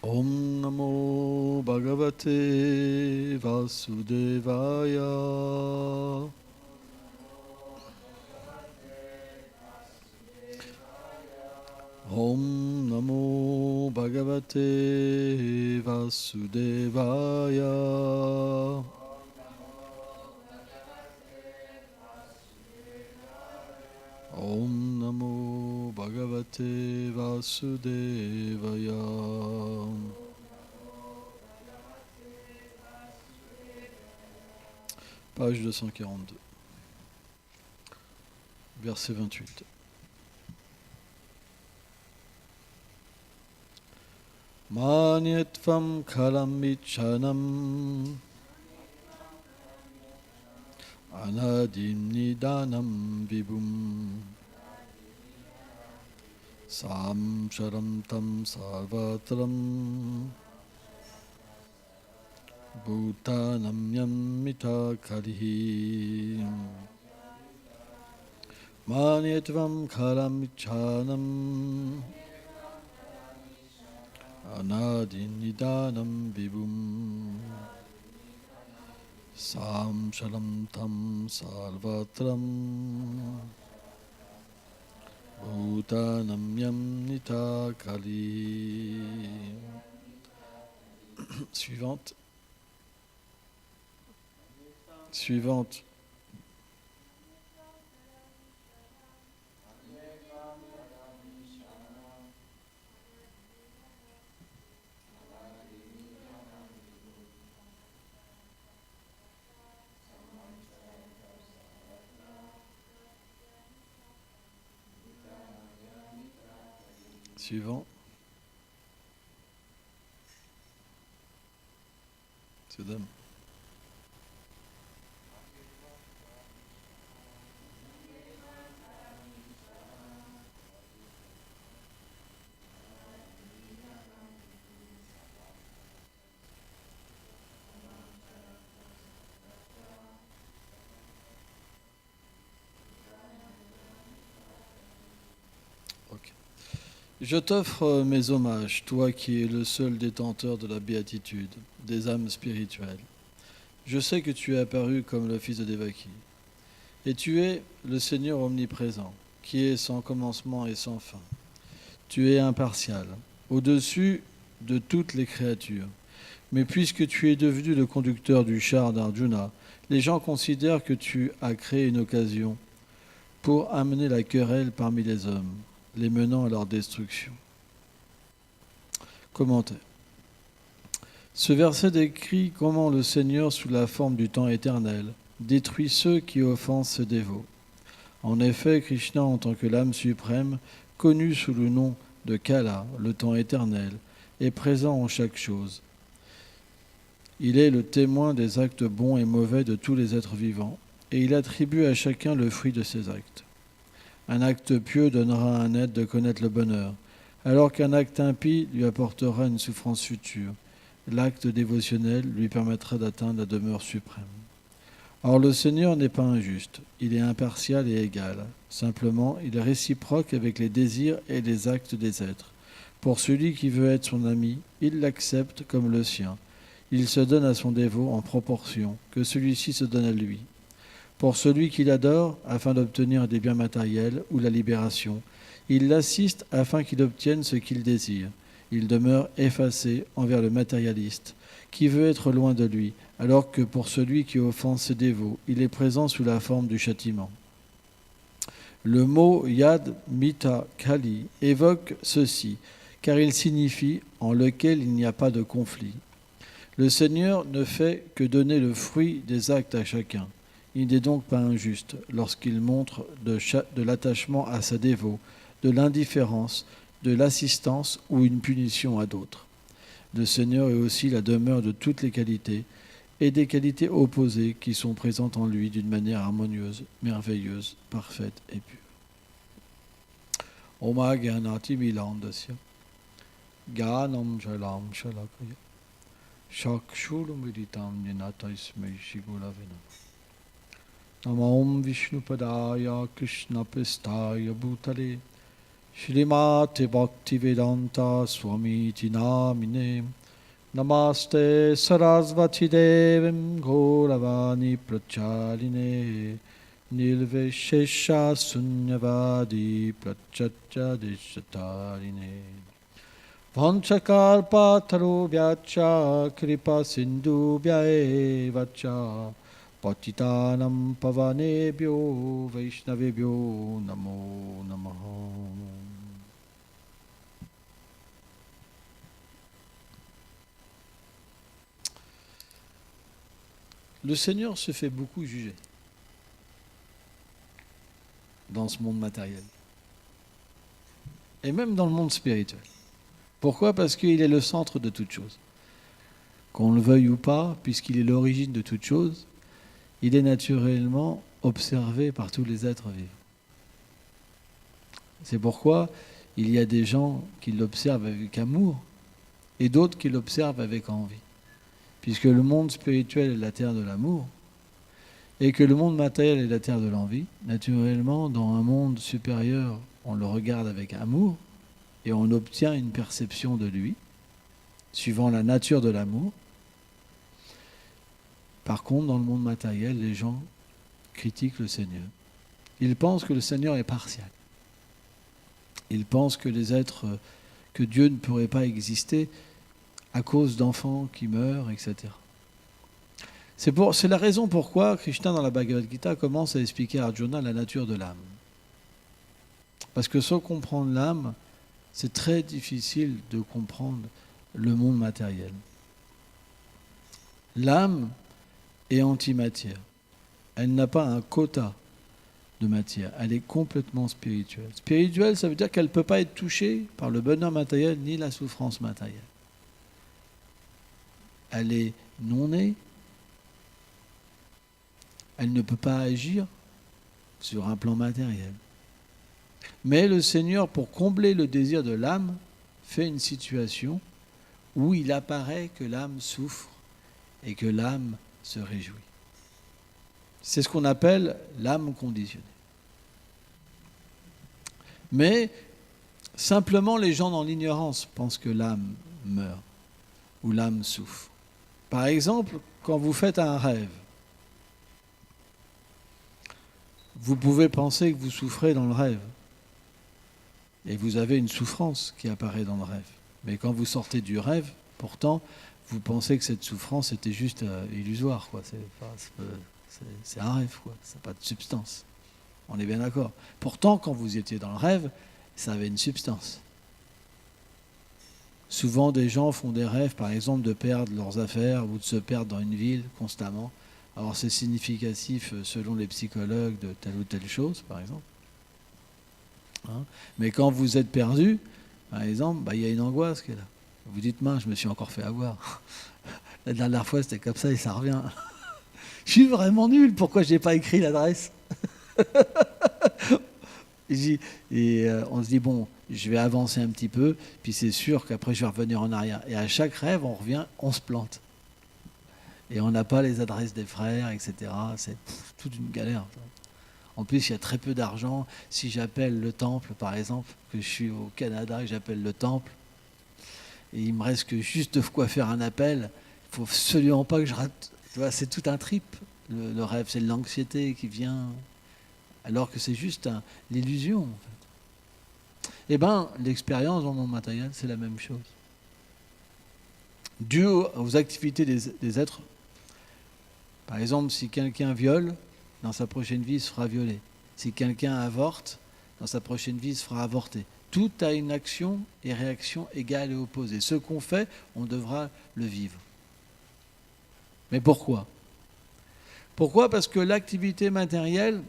Om Namo Bhagavate Vasudevaya. Om Namo Bhagavate Vasudevaya. Om Namo Bhagavate Vasudevaya. Page 242. Verset 28. Manyatvam khalam vichanam anadim nidanam vibhum samsaram tam sarvatram bhutanam yammita kalihi. Manyatvam khalam vichanam anadin nidanam vibhum samsaram tam sarvatram bhutanam yamnita kali. Suivante. Suivante. Suivant. C'est dame. Je t'offre mes hommages, toi qui es le seul détenteur de la béatitude, des âmes spirituelles. Je sais que tu es apparu comme le fils de Devaki. Et tu es le Seigneur omniprésent, qui est sans commencement et sans fin. Tu es impartial, au-dessus de toutes les créatures. Mais puisque tu es devenu le conducteur du char d'Arjuna, les gens considèrent que tu as créé une occasion pour amener la querelle parmi les hommes, les menant à leur destruction. Commentaire. Ce verset décrit comment le Seigneur, sous la forme du temps éternel, détruit ceux qui offensent ses dévots. En effet, Krishna, en tant que l'âme suprême, connu sous le nom de Kala, le temps éternel, est présent en chaque chose. Il est le témoin des actes bons et mauvais de tous les êtres vivants, et il attribue à chacun le fruit de ses actes. Un acte pieux donnera à un être de connaître le bonheur, alors qu'un acte impie lui apportera une souffrance future. L'acte dévotionnel lui permettra d'atteindre la demeure suprême. Or, le Seigneur n'est pas injuste, il est impartial et égal. Simplement, il est réciproque avec les désirs et les actes des êtres. Pour celui qui veut être son ami, il l'accepte comme le sien. Il se donne à son dévot en proportion que celui-ci se donne à lui. Pour celui qui l'adore, afin d'obtenir des biens matériels ou la libération, il l'assiste afin qu'il obtienne ce qu'il désire. Il demeure effacé envers le matérialiste, qui veut être loin de lui, alors que pour celui qui offense ses dévots, il est présent sous la forme du châtiment. Le mot Yad Mita Kali évoque ceci, car il signifie « en lequel il n'y a pas de conflit ». Le Seigneur ne fait que donner le fruit des actes à chacun. Il n'est donc pas injuste lorsqu'il montre de l'attachement à sa dévot, de l'indifférence, de l'assistance ou une punition à d'autres. Le Seigneur est aussi la demeure de toutes les qualités et des qualités opposées qui sont présentes en lui d'une manière harmonieuse, merveilleuse, parfaite et pure. Oma Gyanati Milandasya Gyanam Jalam Shalakaya Shakshurumiritam Nyanata Ismai Shigulavena Namam Vishnupadaya Krishna Pestaya Bhutale Shrimati Bhaktivedanta Swamiti Namine Namaste Sarasvati Devim Gauravani Prachaline Nirvishesha Sunyavadi Prachatya Deshatarine Vanchakalpa Tarubhyacha Kripa Sindhubhya Vacha Patitanam Pavanebhyo Vaishnavebhyo Namo Namaha. Le Seigneur se fait beaucoup juger dans ce monde matériel et même dans le monde spirituel. Pourquoi ? Parce qu'il est le centre de toute chose. Qu'on le veuille ou pas, puisqu'il est l'origine de toute chose, il est naturellement observé par tous les êtres vivants. C'est pourquoi il y a des gens qui l'observent avec amour et d'autres qui l'observent avec envie. Puisque le monde spirituel est la terre de l'amour et que le monde matériel est la terre de l'envie, naturellement, dans un monde supérieur, on le regarde avec amour et on obtient une perception de lui, suivant la nature de l'amour. Par contre, dans le monde matériel, les gens critiquent le Seigneur. Ils pensent que le Seigneur est partial. Ils pensent que les êtres, que Dieu ne pourrait pas exister à cause d'enfants qui meurent, etc. C'est la raison pourquoi Krishna, dans la Bhagavad Gita, commence à expliquer à Arjuna la nature de l'âme. Parce que sans comprendre l'âme, c'est très difficile de comprendre le monde matériel. L'âme est antimatière. Elle n'a pas un quota de matière. Elle est complètement spirituelle. Spirituelle, ça veut dire qu'elle ne peut pas être touchée par le bonheur matériel ni la souffrance matérielle. Elle est non née. Elle ne peut pas agir sur un plan matériel. Mais le Seigneur, pour combler le désir de l'âme, fait une situation où il apparaît que l'âme souffre et que l'âme se réjouit. C'est ce qu'on appelle l'âme conditionnée. Mais simplement les gens dans l'ignorance pensent que l'âme meurt ou l'âme souffre. Par exemple, quand vous faites un rêve, vous pouvez penser que vous souffrez dans le rêve. Et vous avez une souffrance qui apparaît dans le rêve. Mais quand vous sortez du rêve, pourtant, vous pensez que cette souffrance était juste illusoire, quoi. C'est un rêve, quoi. Ça n'a pas de substance. On est bien d'accord. Pourtant, quand vous étiez dans le rêve, ça avait une substance. Souvent, des gens font des rêves, par exemple, de perdre leurs affaires ou de se perdre dans une ville constamment. Alors, c'est significatif, selon les psychologues, de telle ou telle chose, par exemple. Hein? Mais quand vous êtes perdu, par exemple, il y a une angoisse qui est là. Vous dites, mince, je me suis encore fait avoir. La dernière fois, c'était comme ça et ça revient. Je suis vraiment nul, pourquoi je n'ai pas écrit l'adresse? Et on se dit, bon, je vais avancer un petit peu, puis c'est sûr qu'après je vais revenir en arrière. Et à chaque rêve, on revient, on se plante. Et on n'a pas les adresses des frères, etc. C'est toute une galère. En plus, il y a très peu d'argent. Si j'appelle le temple, par exemple, que je suis au Canada et que j'appelle le temple, et il me reste que juste de quoi faire un appel, il faut absolument pas que je rate. Tu vois, c'est tout un trip. Le rêve, c'est de l'anxiété qui vient, alors que c'est juste l'illusion. En fait. Eh bien, l'expérience dans le monde matériel, c'est la même chose. Dû aux activités des êtres. Par exemple, si quelqu'un viole, dans sa prochaine vie, il se fera violer. Si quelqu'un avorte, dans sa prochaine vie, il se fera avorter. Tout a une action et réaction égale et opposée. Ce qu'on fait, on devra le vivre. Mais pourquoi ? Pourquoi ? Parce que l'activité matérielle,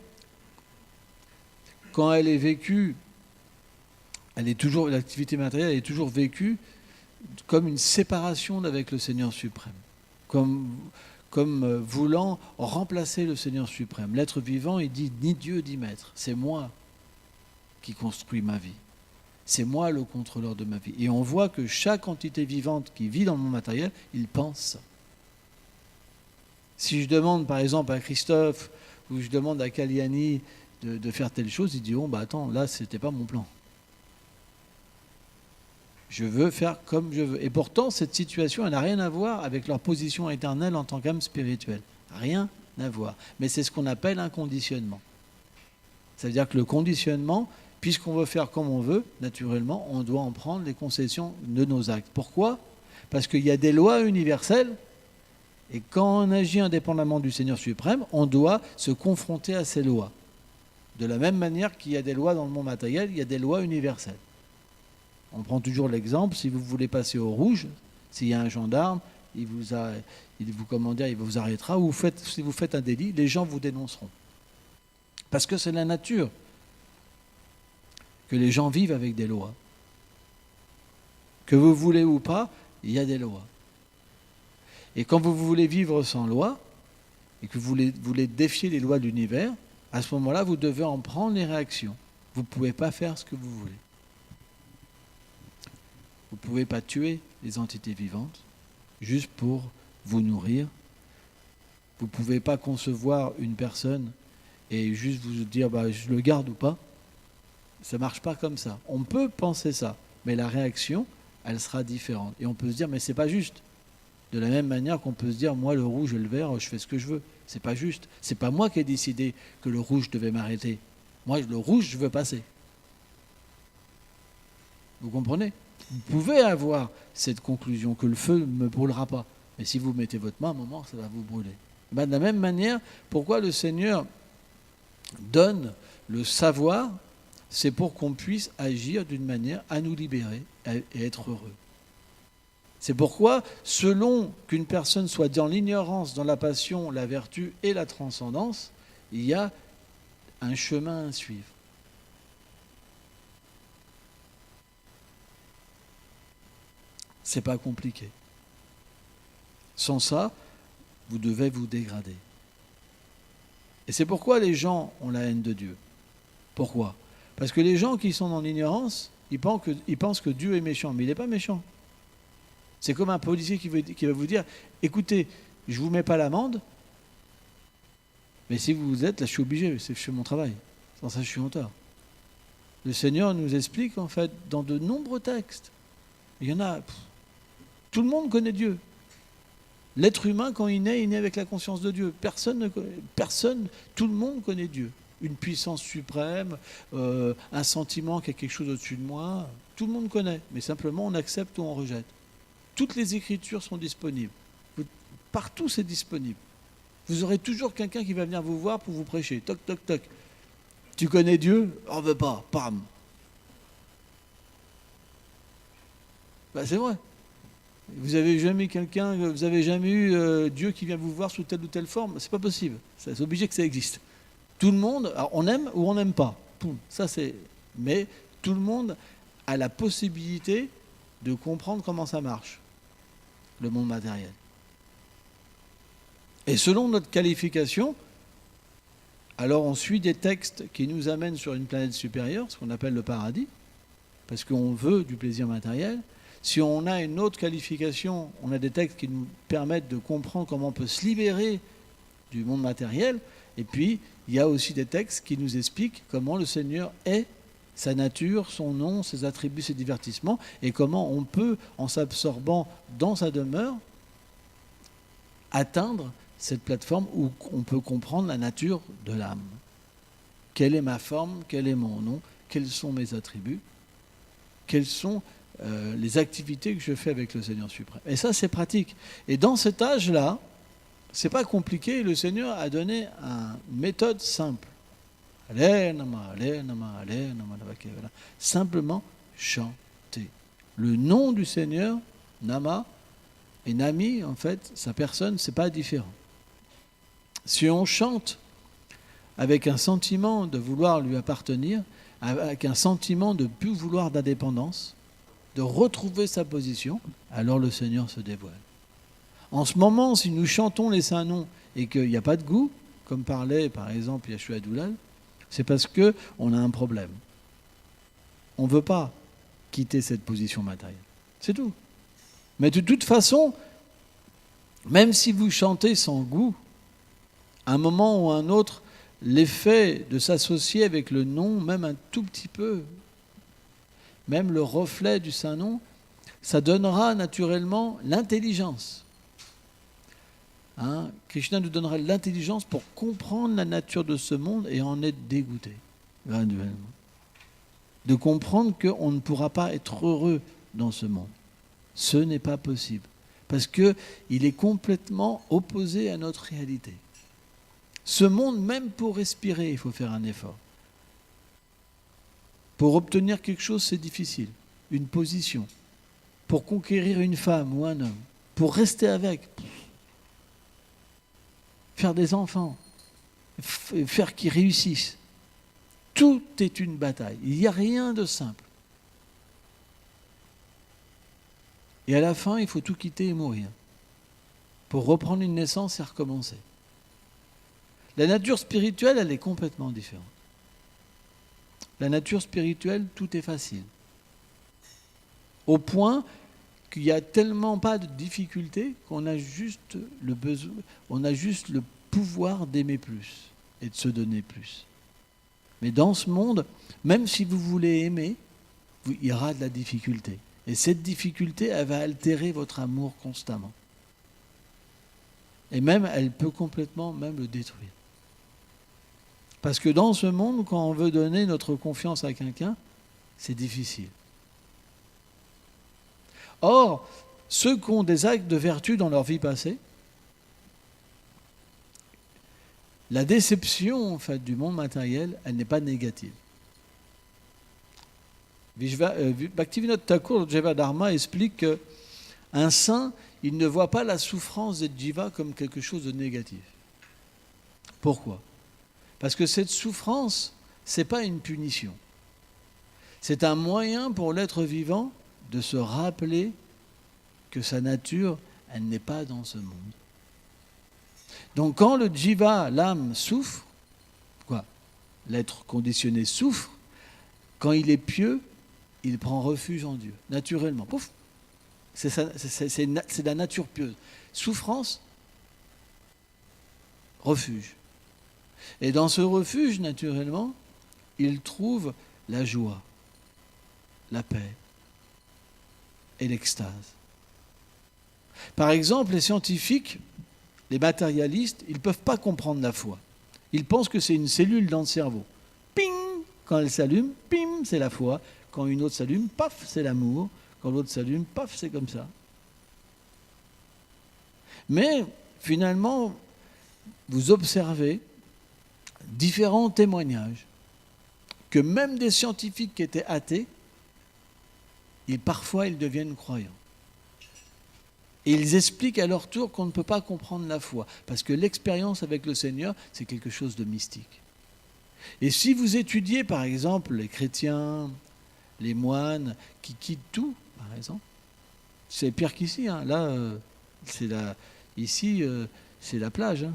quand elle est vécue, l'activité matérielle est toujours vécue comme une séparation avec le Seigneur suprême. Comme voulant remplacer le Seigneur suprême. L'être vivant, il dit ni Dieu ni maître. C'est moi qui construis ma vie. C'est moi le contrôleur de ma vie. Et on voit que chaque entité vivante qui vit dans le monde matériel, il pense. Si je demande par exemple à Christophe ou je demande à Kaliani de faire telle chose, ils diront attends, là c'était pas mon plan. Je veux faire comme je veux. Et pourtant, cette situation, elle n'a rien à voir avec leur position éternelle en tant qu'âme spirituelle. Rien à voir. Mais c'est ce qu'on appelle un conditionnement. C'est-à-dire que le conditionnement, puisqu'on veut faire comme on veut, naturellement, on doit en prendre les concessions de nos actes. Pourquoi ? Parce qu'il y a des lois universelles, et quand on agit indépendamment du Seigneur suprême, on doit se confronter à ces lois. De la même manière qu'il y a des lois dans le monde matériel, il y a des lois universelles. On prend toujours l'exemple, si vous voulez passer au rouge, s'il y a un gendarme, il vous arrêtera, ou si vous faites un délit, les gens vous dénonceront. Parce que c'est la nature que les gens vivent avec des lois. Que vous voulez ou pas, il y a des lois. Et quand vous voulez vivre sans loi, et que vous voulez défier les lois de l'univers, à ce moment-là, vous devez en prendre les réactions. Vous ne pouvez pas faire ce que vous voulez. Vous ne pouvez pas tuer les entités vivantes juste pour vous nourrir. Vous ne pouvez pas concevoir une personne et juste vous dire je le garde ou pas. Ça ne marche pas comme ça. On peut penser ça, mais la réaction, elle sera différente. Et on peut se dire, mais c'est pas juste. De la même manière qu'on peut se dire, moi le rouge et le vert, je fais ce que je veux. C'est pas juste. C'est pas moi qui ai décidé que le rouge devait m'arrêter. Moi, le rouge, je veux passer. Vous comprenez ? Vous pouvez avoir cette conclusion que le feu ne me brûlera pas. Mais si vous mettez votre main, à un moment, ça va vous brûler. De la même manière, pourquoi le Seigneur donne le savoir ? C'est pour qu'on puisse agir d'une manière à nous libérer et être heureux. C'est pourquoi, selon qu'une personne soit dans l'ignorance, dans la passion, la vertu et la transcendance, il y a un chemin à suivre. C'est pas compliqué. Sans ça, vous devez vous dégrader. Et c'est pourquoi les gens ont la haine de Dieu. Pourquoi ? Parce que les gens qui sont dans l'ignorance, ils pensent que Dieu est méchant, mais il n'est pas méchant. C'est comme un policier qui va vous dire, écoutez, je ne vous mets pas l'amende, mais si vous êtes, là je suis obligé, c'est que je fais mon travail. Sans ça, je suis en tort. Le Seigneur nous explique, en fait, dans de nombreux textes, il y en a, tout le monde connaît Dieu. L'être humain, quand il naît avec la conscience de Dieu. Personne, tout le monde connaît Dieu. Une puissance suprême, un sentiment qu'il y a quelque chose au-dessus de moi. Tout le monde connaît, mais simplement on accepte ou on rejette. Toutes les Écritures sont disponibles. Partout, c'est disponible. Vous aurez toujours quelqu'un qui va venir vous voir pour vous prêcher. Toc, toc, toc. Tu connais Dieu ? On ne veut pas. Pam. C'est vrai. Vous avez jamais eu Dieu qui vient vous voir sous telle ou telle forme ? C'est pas possible. C'est obligé que ça existe. Tout le monde, alors on aime ou on n'aime pas. Mais tout le monde a la possibilité de comprendre comment ça marche, le monde matériel. Et selon notre qualification, alors on suit des textes qui nous amènent sur une planète supérieure, ce qu'on appelle le paradis, parce qu'on veut du plaisir matériel. Si on a une autre qualification, on a des textes qui nous permettent de comprendre comment on peut se libérer du monde matériel. Et puis, il y a aussi des textes qui nous expliquent comment le Seigneur est, sa nature, son nom, ses attributs, ses divertissements, et comment on peut, en s'absorbant dans sa demeure, atteindre cette plateforme où on peut comprendre la nature de l'âme. Quelle est ma forme ? Quel est mon nom ? Quels sont mes attributs ? Quelles sont les activités que je fais avec le Seigneur suprême ? Et ça, c'est pratique. Et dans cet âge-là, c'est pas compliqué. Le Seigneur a donné une méthode simple. Simplement chanter. Le nom du Seigneur, Nama, et Nami, en fait, sa personne, c'est pas différent. Si on chante avec un sentiment de vouloir lui appartenir, avec un sentiment de plus vouloir d'indépendance, de retrouver sa position, alors le Seigneur se dévoile. En ce moment, si nous chantons les saints noms et qu'il n'y a pas de goût, comme parlait par exemple Yeshua Doulal, c'est parce qu'on a un problème. On ne veut pas quitter cette position matérielle. C'est tout. Mais de toute façon, même si vous chantez sans goût, à un moment ou à un autre, l'effet de s'associer avec le nom, même un tout petit peu, même le reflet du Saint-Nom, ça donnera naturellement l'intelligence. Krishna nous donnera l'intelligence pour comprendre la nature de ce monde et en être dégoûté, graduellement. De comprendre qu'on ne pourra pas être heureux dans ce monde. Ce n'est pas possible. Parce qu'il est complètement opposé à notre réalité. Ce monde, même pour respirer, il faut faire un effort. Pour obtenir quelque chose, c'est difficile. Une position. Pour conquérir une femme ou un homme. Pour rester avec. Faire des enfants. Faire qu'ils réussissent. Tout est une bataille. Il n'y a rien de simple. Et à la fin, il faut tout quitter et mourir. Pour reprendre une naissance et recommencer. La nature spirituelle, elle est complètement différente. La nature spirituelle, tout est facile. Au point qu'il n'y a tellement pas de difficultés qu'on a juste le besoin, on a juste le pouvoir d'aimer plus et de se donner plus. Mais dans ce monde, même si vous voulez aimer, il y aura de la difficulté. Et cette difficulté, elle va altérer votre amour constamment. Et même, elle peut complètement même le détruire. Parce que dans ce monde, quand on veut donner notre confiance à quelqu'un, c'est difficile. Or, ceux qui ont des actes de vertu dans leur vie passée, la déception en fait, du monde matériel, elle n'est pas négative. Bhaktivinoda Thakur, le Jiva Dharma, explique qu'un saint, il ne voit pas la souffrance des jivas comme quelque chose de négatif. Pourquoi ? Parce que cette souffrance, ce n'est pas une punition. C'est un moyen pour l'être vivant de se rappeler que sa nature, elle n'est pas dans ce monde. Donc quand le jiva, l'âme, souffre, l'être conditionné souffre, quand il est pieux, il prend refuge en Dieu, naturellement. Pouf. C'est la nature pieuse. Souffrance, refuge. Et dans ce refuge, naturellement, il trouve la joie, la paix et l'extase. Par exemple, les scientifiques, les matérialistes, ils ne peuvent pas comprendre la foi. Ils pensent que c'est une cellule dans le cerveau. Ping! Quand elle s'allume, pim, c'est la foi. Quand une autre s'allume, paf, c'est l'amour. Quand l'autre s'allume, paf, c'est comme ça. Mais finalement, vous observez différents témoignages que même des scientifiques qui étaient athées, parfois ils deviennent croyants. Et ils expliquent à leur tour qu'on ne peut pas comprendre la foi, parce que l'expérience avec le Seigneur, c'est quelque chose de mystique. Et si vous étudiez, par exemple, les chrétiens, les moines, qui quittent tout, par exemple, c'est pire qu'ici. Là, ici, c'est la plage.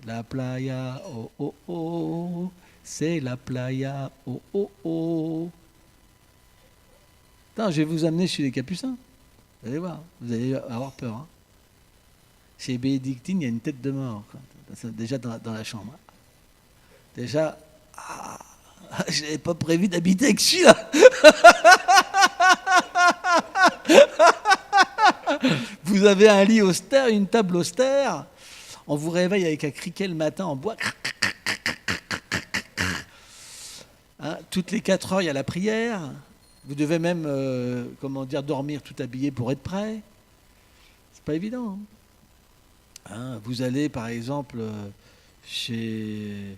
La playa, oh, oh, oh, c'est la playa, oh, oh, oh. Attends, je vais vous amener chez les Capucins. Vous allez voir, vous allez avoir peur. Chez Bénédictine, il y a une tête de mort, déjà dans la chambre. Déjà, je n'avais pas prévu d'habiter avec celui-là. Vous avez un lit austère, une table austère. On vous réveille avec un criquet le matin en bois. Toutes les 4 heures, il y a la prière. Vous devez même, dormir tout habillé pour être prêt. C'est pas évident. Vous allez, par exemple, chez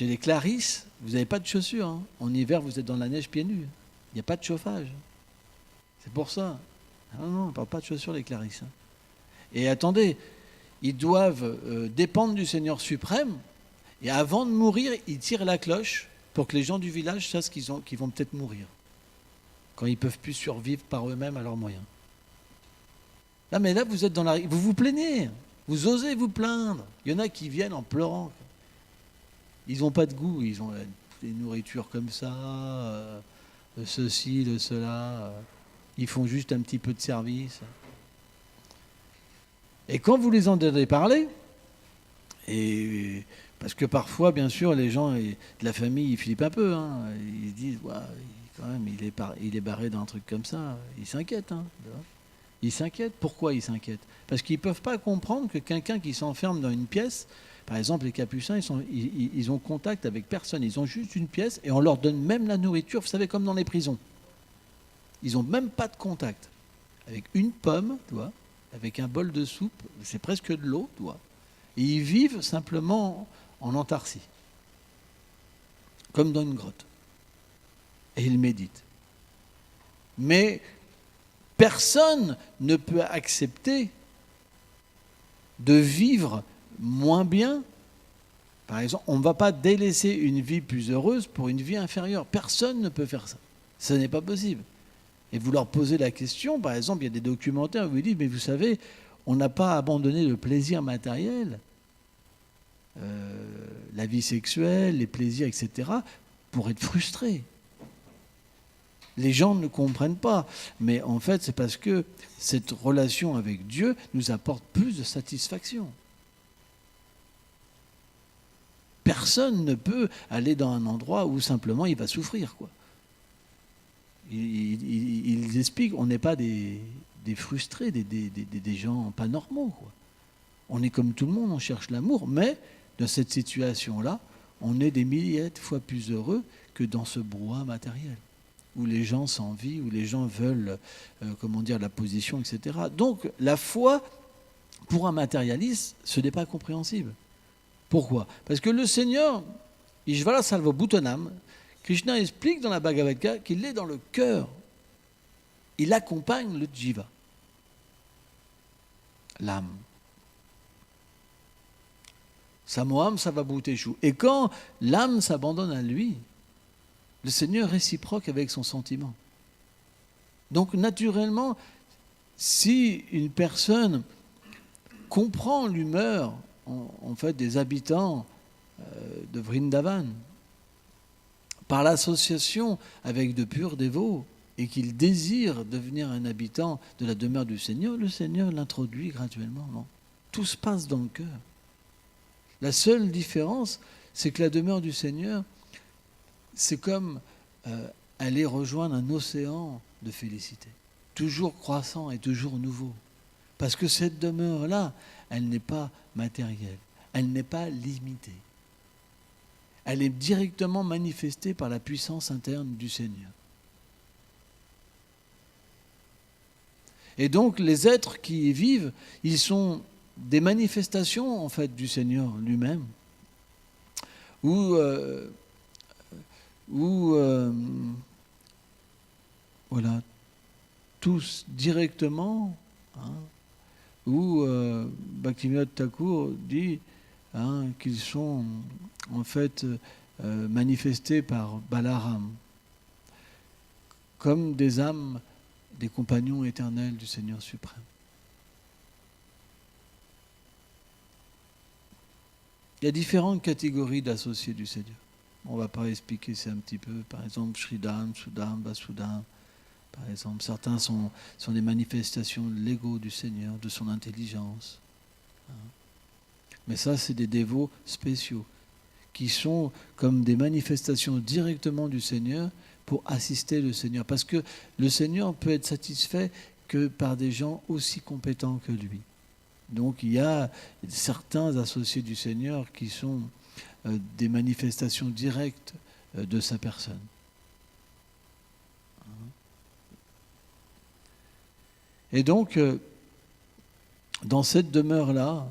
les Clarisses, vous n'avez pas de chaussures. En hiver, vous êtes dans la neige pieds nus. Il n'y a pas de chauffage. C'est pour ça. Non, on ne parle pas de chaussures, les Clarisses. Et attendez, ils doivent dépendre du Seigneur suprême. Et avant de mourir, ils tirent la cloche pour que les gens du village sachent qu'ils vont peut-être mourir. Quand ils ne peuvent plus survivre par eux-mêmes à leurs moyens. Là, mais là, vous êtes dans la... Vous vous plaignez. Vous osez vous plaindre. Il y en a qui viennent en pleurant. Ils n'ont pas de goût. Ils ont des nourritures comme ça, de ceci, de cela. Ils font juste un petit peu de service. Et quand vous les entendez parler, parce que parfois, bien sûr, les gens de la famille, ils flippent un peu. Ils se disent, Ouais, mais il est barré d'un truc comme ça. Il s'inquiète. Hein, il s'inquiète. Pourquoi il s'inquiète? Parce qu'ils ne peuvent pas comprendre que quelqu'un qui s'enferme dans une pièce, par exemple les capucins, ils ont contact avec personne. Ils ont juste une pièce et on leur donne même la nourriture. Vous savez, comme dans les prisons. Ils n'ont même pas de contact. Avec une pomme, tu vois, avec un bol de soupe, c'est presque de l'eau, tu vois. Et ils vivent simplement en autarcie, comme dans une grotte. Et ils méditent. Mais personne ne peut accepter de vivre moins bien. Par exemple, on ne va pas délaisser une vie plus heureuse pour une vie inférieure. Personne ne peut faire ça. Ce n'est pas possible. Et vous leur posez la question, par exemple, il y a des documentaires où ils disent, mais vous savez, on n'a pas abandonné le plaisir matériel, la vie sexuelle, les plaisirs, etc., pour être frustrés. Les gens ne comprennent pas. Mais en fait, c'est parce que cette relation avec Dieu nous apporte plus de satisfaction. Personne ne peut aller dans un endroit où simplement il va souffrir, quoi. Ils expliquent, on n'est pas des frustrés, des gens pas normaux, quoi. On est comme tout le monde, on cherche l'amour, mais dans cette situation-là, on est des milliers de fois plus heureux que dans ce brouhaha matériel, où les gens s'envient, où les gens veulent, la position, etc. Donc, la foi, pour un matérialiste, ce n'est pas compréhensible. Pourquoi? Parce que le Seigneur, Ishvara Salva Bhutanam, Krishna explique dans la Bhagavad Gita qu'il est dans le cœur. Il accompagne le jiva, l'âme. Samoham Savabhuteshu. Et quand l'âme s'abandonne à lui, le Seigneur réciproque avec son sentiment. Donc naturellement, si une personne comprend l'humeur en fait des habitants de Vrindavan, par l'association avec de purs dévots, et qu'il désire devenir un habitant de la demeure du Seigneur, le Seigneur l'introduit graduellement. Non, tout se passe dans le cœur. La seule différence, c'est que la demeure du Seigneur, c'est comme aller rejoindre un océan de félicité, toujours croissant et toujours nouveau. Parce que cette demeure-là, elle n'est pas matérielle, elle n'est pas limitée. Elle est directement manifestée par la puissance interne du Seigneur. Et donc, les êtres qui y vivent, ils sont des manifestations, en fait, du Seigneur lui-même, voilà, tous directement, hein, où Bhaktivinoda Thakur dit qu'ils sont en fait manifestés par Balaram comme des âmes des compagnons éternels du Seigneur suprême. Il y a différentes catégories d'associés du Seigneur. On ne va pas expliquer ça un petit peu. Par exemple, Sridham, Sudham, Vasudham. Par exemple, certains sont des manifestations de l'ego du Seigneur, de son intelligence. Mais ça, c'est des dévots spéciaux qui sont comme des manifestations directement du Seigneur pour assister le Seigneur. Parce que le Seigneur peut être satisfait que par des gens aussi compétents que lui. Donc il y a certains associés du Seigneur qui sont des manifestations directes de sa personne. Et donc, dans cette demeure-là,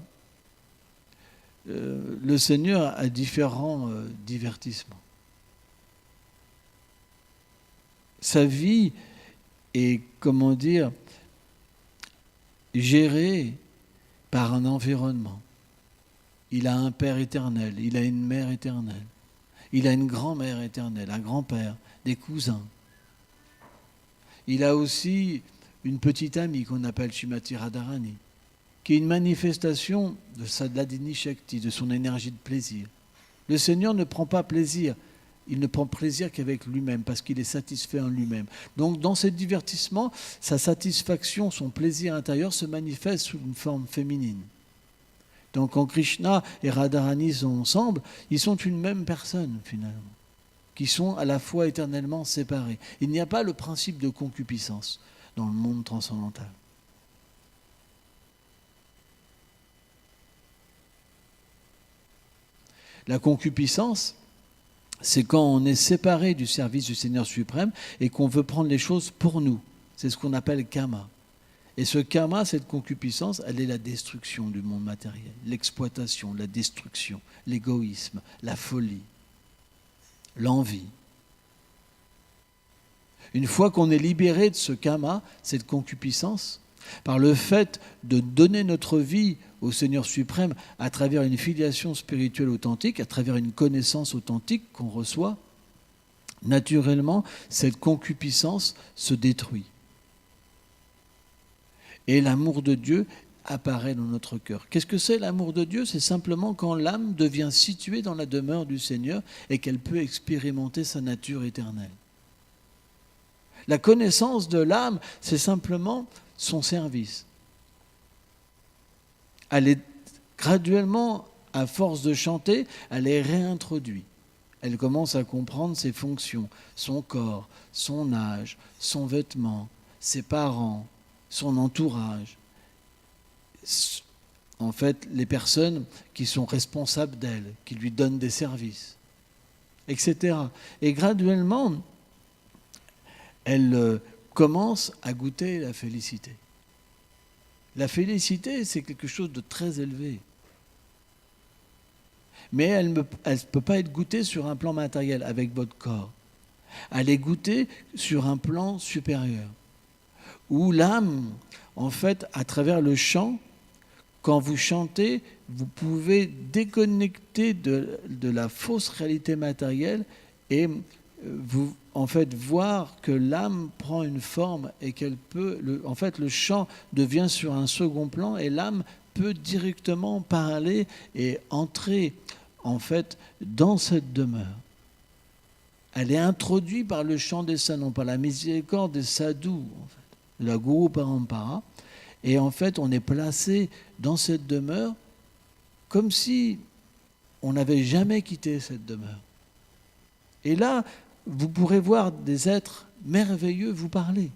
le Seigneur a différents divertissements. Sa vie est, gérée par un environnement. Il a un père éternel, il a une mère éternelle, il a une grand-mère éternelle, un grand-père, des cousins. Il a aussi une petite amie qu'on appelle Shrimati Radharani, qui est une manifestation de sa Hladini Shakti, de son énergie de plaisir. Le Seigneur ne prend pas plaisir, il ne prend plaisir qu'avec lui-même, parce qu'il est satisfait en lui-même. Donc dans ce divertissement, sa satisfaction, son plaisir intérieur se manifeste sous une forme féminine. Donc quand Krishna et Radharani sont ensemble, ils sont une même personne finalement, qui sont à la fois éternellement séparés. Il n'y a pas le principe de concupiscence dans le monde transcendantal. La concupiscence, c'est quand on est séparé du service du Seigneur suprême et qu'on veut prendre les choses pour nous. C'est ce qu'on appelle karma. Et ce karma, cette concupiscence, elle est la destruction du monde matériel, l'exploitation, la destruction, l'égoïsme, la folie, l'envie. Une fois qu'on est libéré de ce karma, cette concupiscence, par le fait de donner notre vie au Seigneur suprême à travers une filiation spirituelle authentique, à travers une connaissance authentique qu'on reçoit, naturellement, cette concupiscence se détruit. Et l'amour de Dieu apparaît dans notre cœur. Qu'est-ce que c'est l'amour de Dieu? C'est simplement quand l'âme devient située dans la demeure du Seigneur et qu'elle peut expérimenter sa nature éternelle. La connaissance de l'âme, c'est simplement son service. Elle est graduellement, à force de chanter, elle est réintroduite. Elle commence à comprendre ses fonctions, son corps, son âge, son vêtement, ses parents, son entourage. En fait, les personnes qui sont responsables d'elle, qui lui donnent des services, etc. Et graduellement, elle commence à goûter la félicité. La félicité, c'est quelque chose de très élevé. Mais elle ne peut pas être goûtée sur un plan matériel avec votre corps. Elle est goûtée sur un plan supérieur, où l'âme, en fait, à travers le chant, quand vous chantez, vous pouvez déconnecter de la fausse réalité matérielle et vous, en fait, voir que l'âme prend une forme et qu'elle peut... En fait, le chant devient sur un second plan et l'âme peut directement parler et entrer, en fait, dans cette demeure. Elle est introduite par le chant des saints, non par la miséricorde des sadhus, en fait, de la Guru Parampara. Et en fait, on est placé dans cette demeure comme si on n'avait jamais quitté cette demeure. Et là, vous pourrez voir des êtres merveilleux vous parler.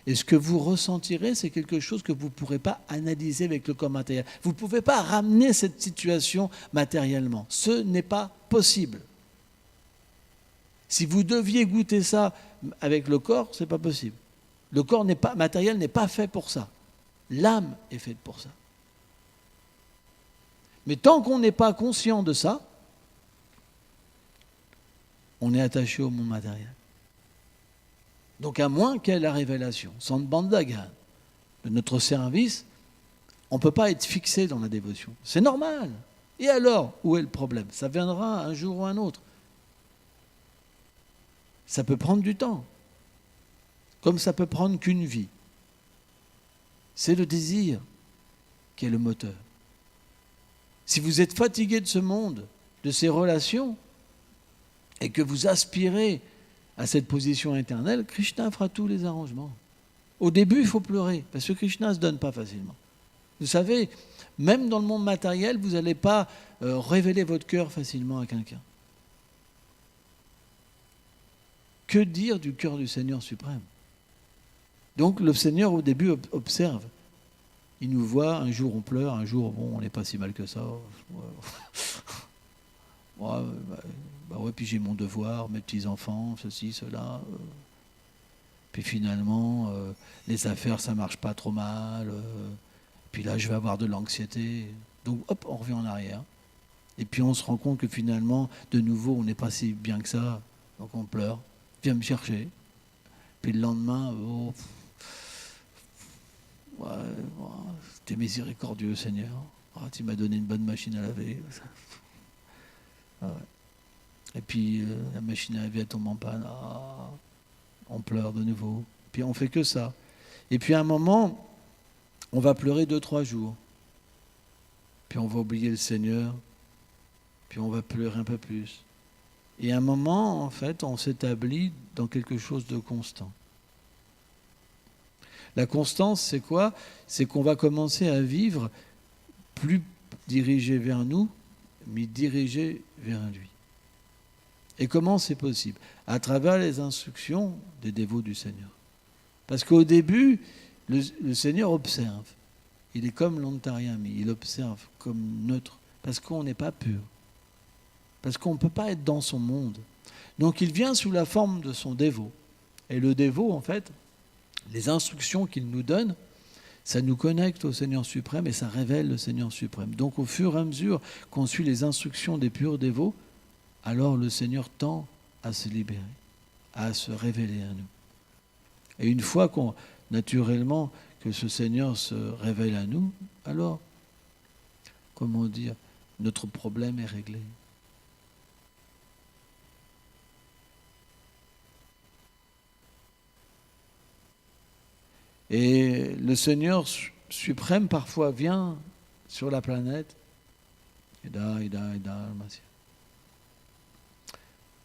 Et ce que vous ressentirez, c'est quelque chose que vous ne pourrez pas analyser avec le corps matériel. Vous ne pouvez pas ramener cette situation matériellement. Ce n'est pas possible. Si vous deviez goûter ça avec le corps, ce n'est pas possible. Le corps matériel n'est pas fait pour ça. L'âme est faite pour ça. Mais tant qu'on n'est pas conscient de ça, on est attaché au monde matériel. Donc à moins qu'il y ait la révélation, sans bandhagan, de notre service, on ne peut pas être fixé dans la dévotion. C'est normal. Et alors, où est le problème? Ça viendra un jour ou un autre. Ça peut prendre du temps, comme ça peut prendre qu'une vie. C'est le désir qui est le moteur. Si vous êtes fatigué de ce monde, de ces relations, et que vous aspirez à cette position éternelle, Krishna fera tous les arrangements. Au début, il faut pleurer, parce que Krishna ne se donne pas facilement. Vous savez, même dans le monde matériel, vous n'allez pas révéler votre cœur facilement à quelqu'un. Que dire du cœur du Seigneur suprême? Donc le Seigneur, au début, observe. Il nous voit, un jour on pleure, un jour, bon, on n'est pas si mal que ça. Ouais, puis j'ai mon devoir, mes petits-enfants, ceci, cela. Puis finalement, les affaires, ça ne marche pas trop mal. Puis là, je vais avoir de l'anxiété. Donc, hop, on revient en arrière. Et puis on se rend compte que finalement, de nouveau, on n'est pas si bien que ça. Donc on pleure. Viens me chercher. Puis le lendemain, t'es miséricordieux, Seigneur. Tu m'as donné une bonne machine à laver. Ouais. Et puis la machine à laver, elle tombe en panne. On pleure de nouveau. Puis on fait que ça. Et puis à un moment, on va pleurer 2-3 jours. Puis on va oublier le Seigneur. Puis on va pleurer un peu plus. Et à un moment, en fait, on s'établit dans quelque chose de constant. La constance, c'est quoi? C'est qu'on va commencer à vivre plus dirigé vers nous, mais dirigé vers lui. Et comment c'est possible? À travers les instructions des dévots du Seigneur. Parce qu'au début, le Seigneur observe. Il est comme l'Ontarien, il observe comme neutre. Parce qu'on n'est pas pur. Parce qu'on ne peut pas être dans son monde. Donc il vient sous la forme de son dévot. Et le dévot, en fait, les instructions qu'il nous donne, ça nous connecte au Seigneur suprême et ça révèle le Seigneur suprême. Donc au fur et à mesure qu'on suit les instructions des purs dévots, alors le Seigneur tend à se libérer, à se révéler à nous. Et une fois naturellement, que ce Seigneur se révèle à nous, alors, comment dire, notre problème est réglé. Et le Seigneur suprême parfois vient sur la planète,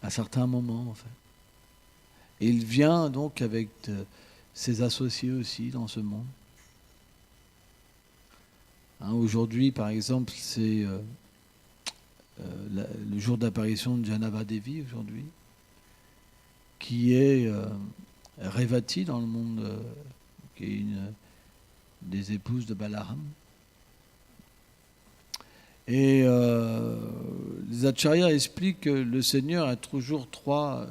à certains moments en fait. Et il vient donc avec ses associés aussi dans ce monde. Aujourd'hui, par exemple, c'est le jour d'apparition de Janava Devi aujourd'hui, qui est Revati dans le monde, qui est une des épouses de Balaram. Et les acharyas expliquent que le Seigneur a toujours 3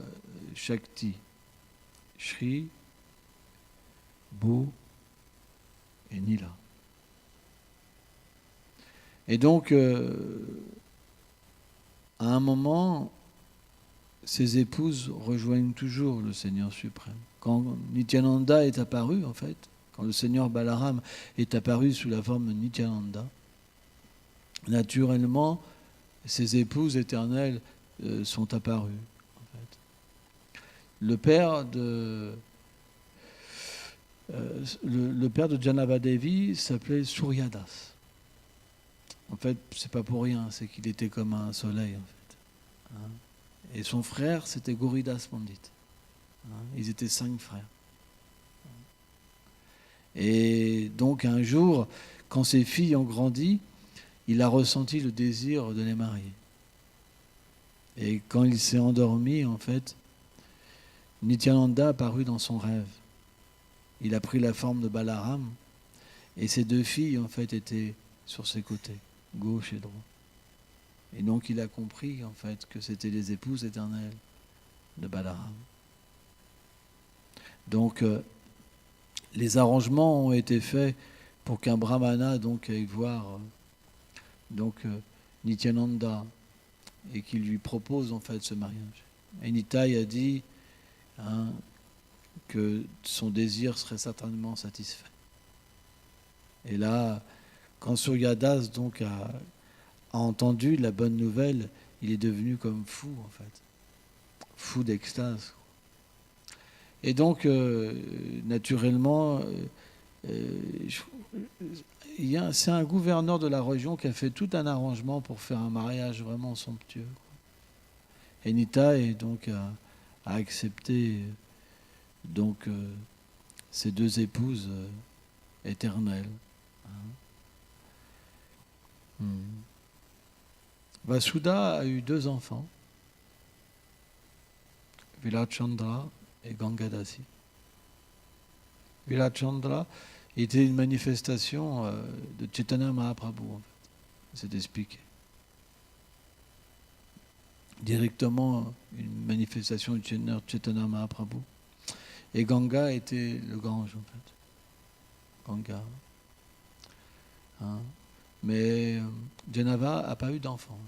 Shakti, Shri, Bhu et Nila. Et donc, à un moment, ses épouses rejoignent toujours le Seigneur suprême. Quand Nityananda est apparu, en fait, quand le Seigneur Balaram est apparu sous la forme de Nityananda, naturellement, ses épouses éternelles sont apparues. En fait. Le père de Janava Devi s'appelait Suryadas. En fait, c'est pas pour rien, c'est qu'il était comme un soleil, en fait. Et son frère, c'était Gauridas Pandit. Ils étaient 5 frères. Et donc, un jour, quand ses filles ont grandi, il a ressenti le désir de les marier. Et quand il s'est endormi, en fait, Nityananda apparut dans son rêve. Il a pris la forme de Balaram, et ses 2 filles, en fait, étaient sur ses côtés, gauche et droit. Et donc il a compris, en fait, que c'était les épouses éternelles de Balaram. Donc, les arrangements ont été faits pour qu'un brahmana donc aille voir Nityananda et qu'il lui propose en fait ce mariage. Et Nitai a dit que son désir serait certainement satisfait. Et là, quand Suryadas donc a entendu la bonne nouvelle, il est devenu comme fou en fait, fou d'extase. Et donc, naturellement, c'est un gouverneur de la région qui a fait tout un arrangement pour faire un mariage vraiment somptueux. Et Nitai donc a accepté donc ces 2 épouses éternelles. Vasudha a eu 2 enfants, Vilachandra et Gangadasi. Vilachandra était une manifestation de Chaitanya Mahaprabhu, en fait. C'est expliqué. Directement une manifestation de Chaitanya Mahaprabhu. Et Ganga était le Gange, en fait. Ganga. Mais Janava n'a pas eu d'enfant.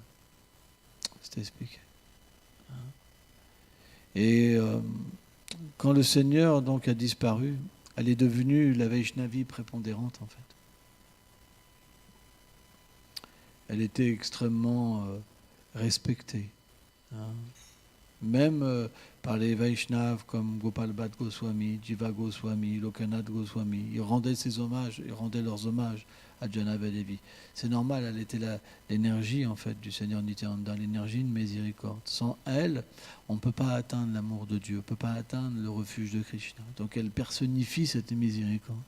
C'est expliqué. Et quand le Seigneur donc a disparu, elle est devenue la Vaishnavi prépondérante en fait. Elle était extrêmement respectée. Même par les Vaishnavas comme Gopal Bhatt Goswami, Jiva Goswami, Lokanath Goswami. Ils rendaient leurs hommages à Janava Devi. C'est normal, elle était l'énergie en fait du Seigneur Nityananda, l'énergie de miséricorde. Sans elle, on ne peut pas atteindre l'amour de Dieu, on ne peut pas atteindre le refuge de Krishna. Donc elle personnifie cette miséricorde.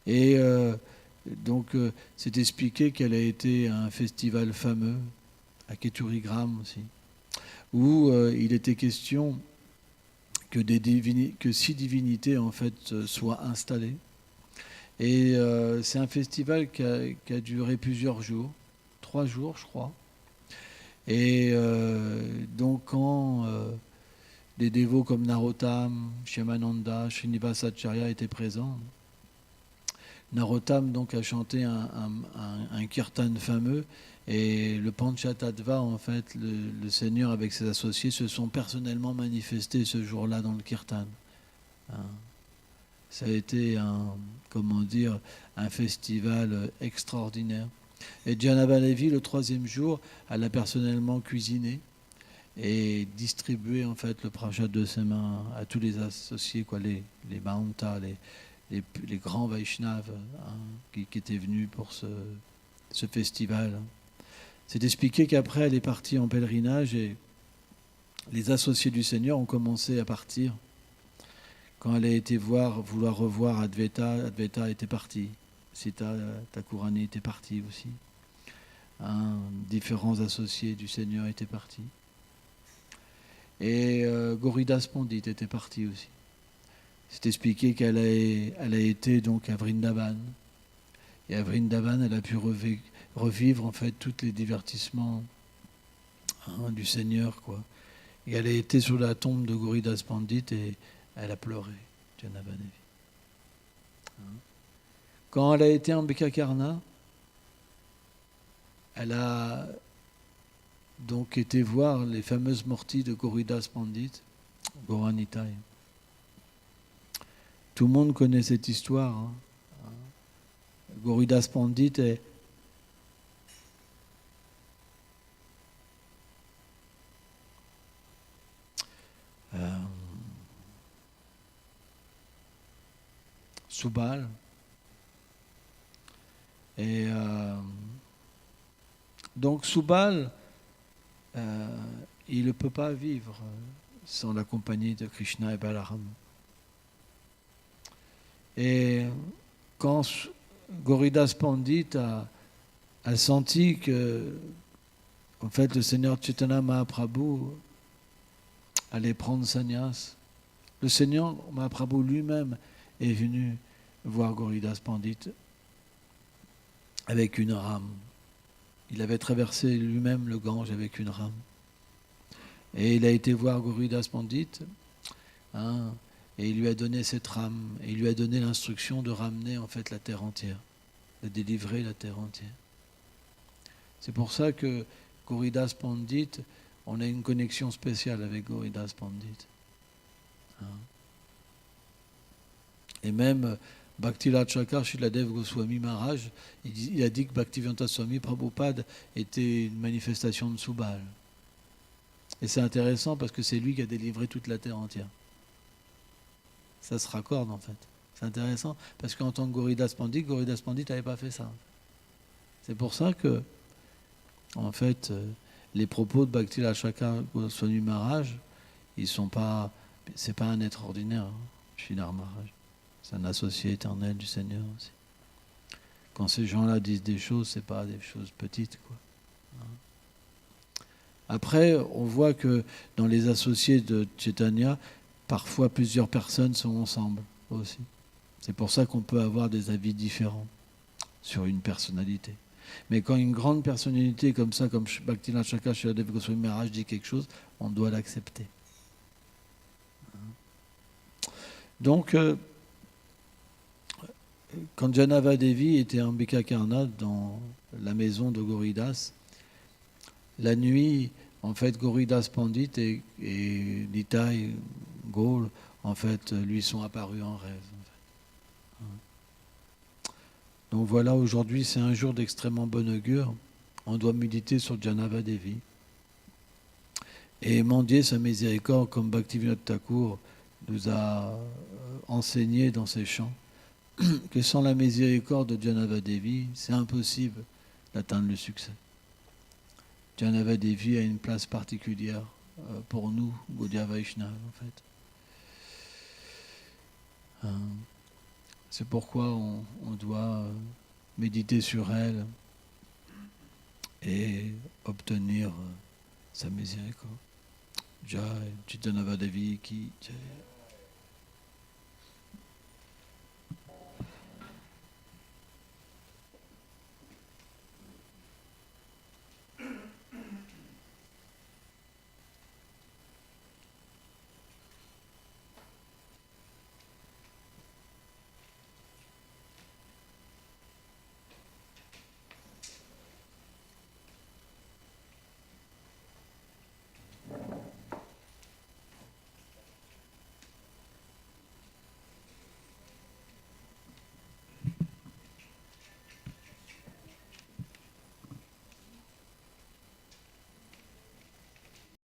Et donc c'est expliqué qu'elle a été à un festival fameux, à Keturigram aussi. où il était question que 6 divinités en fait soient installées. Et c'est un festival qui a duré plusieurs jours, 3 jours je crois. Et donc quand des dévots comme Narottam, Shyamananda, Srinivasacharya étaient présents, Narottam donc a chanté un kirtan fameux, et le Panchatattva, en fait, le Seigneur avec ses associés se sont personnellement manifestés ce jour-là dans le kirtan. Hein. Ça a été un festival extraordinaire. Et Janavadevi, le 3e jour, elle a personnellement cuisiné et distribué en fait le prasad de ses mains à tous les associés, quoi, les Mahantas, les grands Vaishnavas qui étaient venus pour ce festival. C'est expliqué qu'après elle est partie en pèlerinage et les associés du Seigneur ont commencé à partir. Quand elle a été vouloir revoir Advaita, Advaita était parti. Sita Thakurani était parti aussi. Différents associés du Seigneur étaient partis. Et Gauridas Pandit était parti aussi. C'est expliqué qu'elle a été donc à Vrindavan. Et à Vrindavan, elle a pu revivre en fait tous les divertissements du Seigneur, quoi. Et elle a été sur la tombe de Gauridas Pandit et elle a pleuré, Janavadevi. Quand elle a été en Bekakarna, elle a donc été voir les fameuses morties de Gauridas Pandit, Gauranitai. Tout le monde connaît cette histoire. Gauridas Pandit est Subal. Et donc Subal, il ne peut pas vivre sans la compagnie de Krishna et Balaram. Et quand Gauridas Pandit a senti que en fait le Seigneur Chaitanya Mahaprabhu allait prendre sannyas, le Seigneur Mahaprabhu lui-même est venu voir Gauridas Pandit avec une rame. Il avait traversé lui-même le Gange avec une rame. Et il a été voir Gauridas Pandit, et il lui a donné cette rame, et il lui a donné l'instruction de ramener en fait la terre entière, de délivrer la terre entière. C'est pour ça que Gauridas Pandit, on a une connexion spéciale avec Gauridas Pandit. Et même Bhakti-Raj Thakur Shiladev Goswami Maharaj, il a dit que Bhaktivedanta Swami Prabhupada était une manifestation de Subal. Et c'est intéressant parce que c'est lui qui a délivré toute la terre entière. Ça se raccorde en fait. C'est intéressant parce qu'en tant que Gauridas Pandit n'avait pas fait ça. C'est pour ça que, en fait, les propos de Bhakti-Raj Thakur Goswami Maharaj, c'est pas un être ordinaire, Sridhar Maharaj. C'est un associé éternel du Seigneur aussi. Quand ces gens-là disent des choses, c'est pas des choses petites, quoi. Après, on voit que dans les associés de Chaitanya, parfois plusieurs personnes sont ensemble aussi. C'est pour ça qu'on peut avoir des avis différents sur une personnalité. Mais quand une grande personnalité comme ça, comme Bhakti-Raj Thakur Shiladev Goswami Maharaj dit quelque chose, on doit l'accepter. Donc, quand Janavadevi était en Bekakarna, dans la maison de Gauridas, la nuit, en fait, Gauridas Pandit et Nitai Gaul, en fait, lui sont apparus en rêve. En fait. Donc voilà, aujourd'hui, c'est un jour d'extrêmement bon augure. On doit méditer sur Janavadevi et mendier sa miséricorde, comme Bhaktivinoda Thakur nous a enseigné dans ses chants, que sans la miséricorde de Janavadevi, c'est impossible d'atteindre le succès. Janavadevi a une place particulière pour nous, Gaudiya Vaishnava, en fait. C'est pourquoi on doit méditer sur elle et obtenir sa miséricorde. Jai Chitanava Devi ki Jai.